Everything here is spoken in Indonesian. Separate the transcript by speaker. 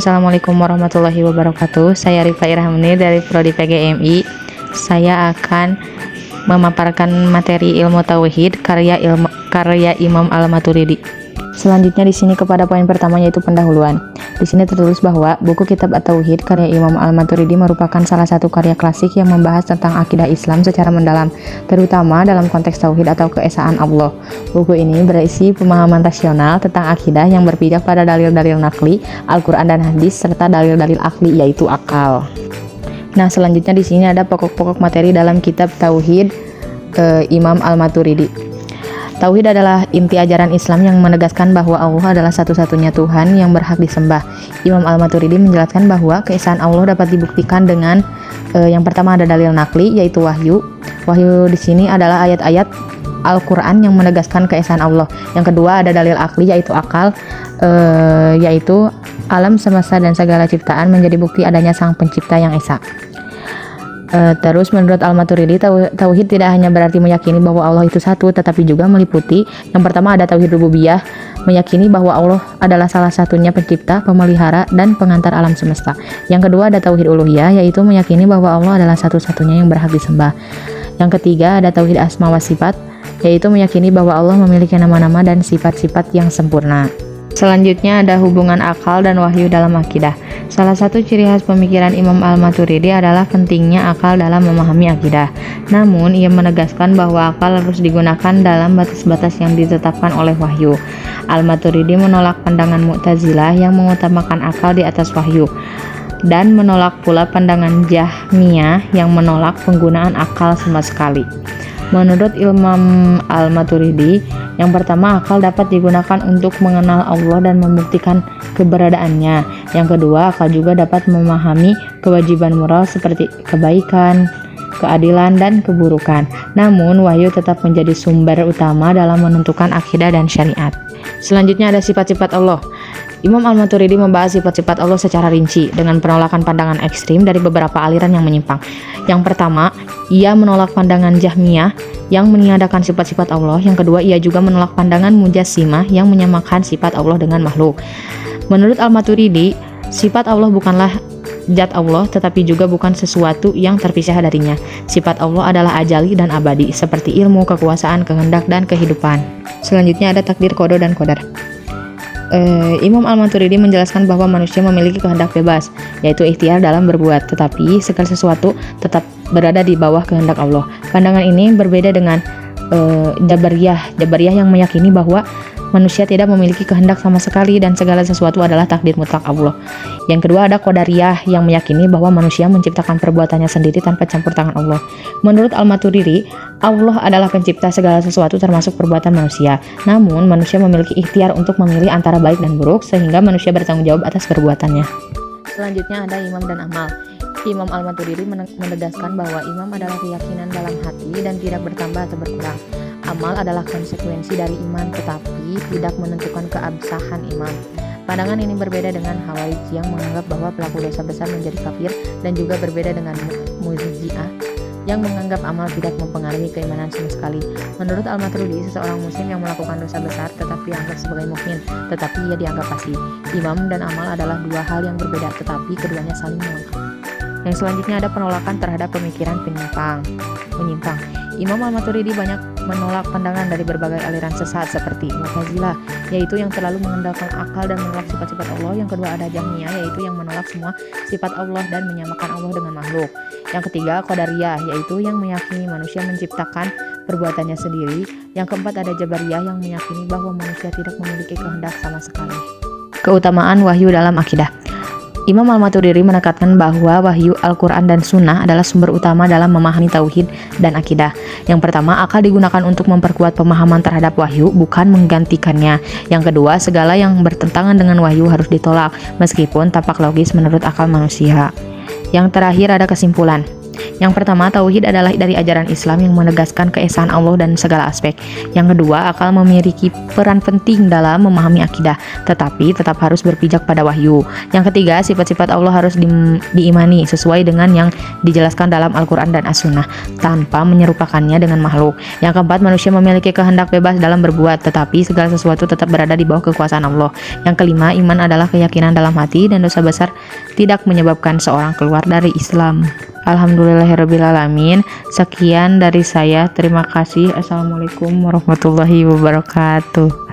Speaker 1: Assalamualaikum warahmatullahi wabarakatuh. Saya Rifa Irhamni dari Prodi PGMI. Saya akan memaparkan materi ilmu tauhid karya Imam Al-Maturidi. Selanjutnya di sini kepada poin pertama yaitu pendahuluan. Di sini tertulis bahwa buku Kitab At-Tauhid karya Imam Al-Maturidi merupakan salah satu karya klasik yang membahas tentang akidah Islam secara mendalam, terutama dalam konteks tauhid atau keesaan Allah. Buku ini berisi pemahaman rasional tentang akidah yang berpijak pada dalil-dalil nakli, Al-Qur'an dan hadis serta dalil-dalil akli yaitu akal. Nah, selanjutnya di sini ada pokok-pokok materi dalam Kitab Tauhid Imam Al-Maturidi. Tauhid adalah inti ajaran Islam yang menegaskan bahwa Allah adalah satu-satunya Tuhan yang berhak disembah. Imam Al-Maturidi menjelaskan bahwa keesaan Allah dapat dibuktikan dengan yang pertama ada dalil nakli yaitu wahyu. Wahyu di sini adalah ayat-ayat Al-Qur'an yang menegaskan keesaan Allah. Yang kedua ada dalil akli yaitu akal, yaitu alam semesta dan segala ciptaan menjadi bukti adanya Sang Pencipta yang esa. Terus menurut Al-Maturidi, tauhid tidak hanya berarti meyakini bahwa Allah itu satu, tetapi juga meliputi yang pertama ada tauhid rububiyah, meyakini bahwa Allah adalah salah satunya pencipta, pemelihara, dan pengantar alam semesta. Yang kedua ada tauhid uluhiyah, yaitu meyakini bahwa Allah adalah satu-satunya yang berhak disembah. Yang ketiga ada tauhid asma wa sifat, yaitu meyakini bahwa Allah memiliki nama-nama dan sifat-sifat yang sempurna. Selanjutnya ada hubungan akal dan wahyu dalam akidah. Salah satu ciri khas pemikiran Imam Al-Maturidi adalah pentingnya akal dalam memahami akidah. Namun, ia menegaskan bahwa akal harus digunakan dalam batas-batas yang ditetapkan oleh wahyu. Al-Maturidi menolak pandangan Mu'tazilah yang mengutamakan akal di atas wahyu, dan menolak pula pandangan Jahmiyah yang menolak penggunaan akal sama sekali. Menurut Imam Al-Maturidi, yang pertama akal dapat digunakan untuk mengenal Allah dan membuktikan keberadaannya. Yang kedua, akal juga dapat memahami kewajiban moral seperti kebaikan, keadilan, dan keburukan. Namun, wahyu tetap menjadi sumber utama dalam menentukan akidah dan syariat. Selanjutnya ada sifat-sifat Allah. Imam Al-Maturidi membahas sifat-sifat Allah secara rinci dengan penolakan pandangan ekstrim dari beberapa aliran yang menyimpang. Yang pertama, ia menolak pandangan Jahmiyah yang meniadakan sifat-sifat Allah. Yang kedua, ia juga menolak pandangan Mujassimah yang menyamakan sifat Allah dengan makhluk. Menurut Al-Maturidi, sifat Allah bukanlah zat Allah, tetapi juga bukan sesuatu yang terpisah darinya. Sifat Allah adalah ajali dan abadi, seperti ilmu, kekuasaan, kehendak, dan kehidupan. Selanjutnya ada takdir, qada, dan qadar. Imam Al-Maturidi menjelaskan bahwa manusia memiliki kehendak bebas, yaitu ikhtiar dalam berbuat, tetapi segala sesuatu tetap berada di bawah kehendak Allah. Pandangan ini berbeda dengan Jabariyah yang meyakini bahwa manusia tidak memiliki kehendak sama sekali dan segala sesuatu adalah takdir mutlak Allah. Yang kedua ada Qadariyah yang meyakini bahwa manusia menciptakan perbuatannya sendiri tanpa campur tangan Allah. Menurut Al-Maturidi, Allah adalah pencipta segala sesuatu termasuk perbuatan manusia. Namun manusia memiliki ikhtiar untuk memilih antara baik dan buruk sehingga manusia bertanggung jawab atas perbuatannya. Selanjutnya ada imam dan amal. Imam Al-Maturidi menegaskan bahwa imam adalah keyakinan dalam hati dan tidak bertambah atau berkurang. Amal adalah konsekuensi dari iman tetapi tidak menentukan keabsahan iman. Pandangan ini berbeda dengan Khawarij yang menganggap bahwa pelaku dosa besar menjadi kafir dan juga berbeda dengan Mu'tazilah yang menganggap amal tidak mempengaruhi keimanan sama sekali. Menurut Al-Maturidi, seseorang muslim yang melakukan dosa besar tetap dianggap sebagai mukmin, tetapi ia dianggap fasik. Imam dan amal adalah dua hal yang berbeda tetapi keduanya saling melengkapi. Yang selanjutnya ada penolakan terhadap pemikiran menyimpang. Imam Al-Maturidi banyak menolak pandangan dari berbagai aliran sesat seperti Mu'tazilah, yaitu yang terlalu mengandalkan akal dan menolak sifat-sifat Allah. Yang kedua ada Jahmiyah, yaitu yang menolak semua sifat Allah dan menyamakan Allah dengan makhluk. Yang ketiga Qadariyah, yaitu yang meyakini manusia menciptakan perbuatannya sendiri. Yang keempat ada Jabariyah yang meyakini bahwa manusia tidak memiliki kehendak sama sekali. Keutamaan wahyu dalam akidah. Imam Al-Maturidi menekankan bahwa wahyu Al-Quran dan Sunnah adalah sumber utama dalam memahami tauhid dan akidah. Yang pertama, akal digunakan untuk memperkuat pemahaman terhadap wahyu, bukan menggantikannya. Yang kedua, segala yang bertentangan dengan wahyu harus ditolak, meskipun tampak logis menurut akal manusia. Yang terakhir ada kesimpulan. Yang pertama, tauhid adalah dari ajaran Islam yang menegaskan keesaan Allah dan segala aspek. Yang kedua, akal memiliki peran penting dalam memahami akidah, tetapi tetap harus berpijak pada wahyu. Yang ketiga, sifat-sifat Allah harus diimani sesuai dengan yang dijelaskan dalam Al-Quran dan As-Sunnah, tanpa menyerupakannya dengan makhluk. Yang keempat, manusia memiliki kehendak bebas dalam berbuat, tetapi segala sesuatu tetap berada di bawah kekuasaan Allah. Yang kelima, iman adalah keyakinan dalam hati dan dosa besar tidak menyebabkan seorang keluar dari Islam. Alhamdulillahirrabbilalamin. Sekian dari saya. Terima kasih. Assalamualaikum warahmatullahi wabarakatuh.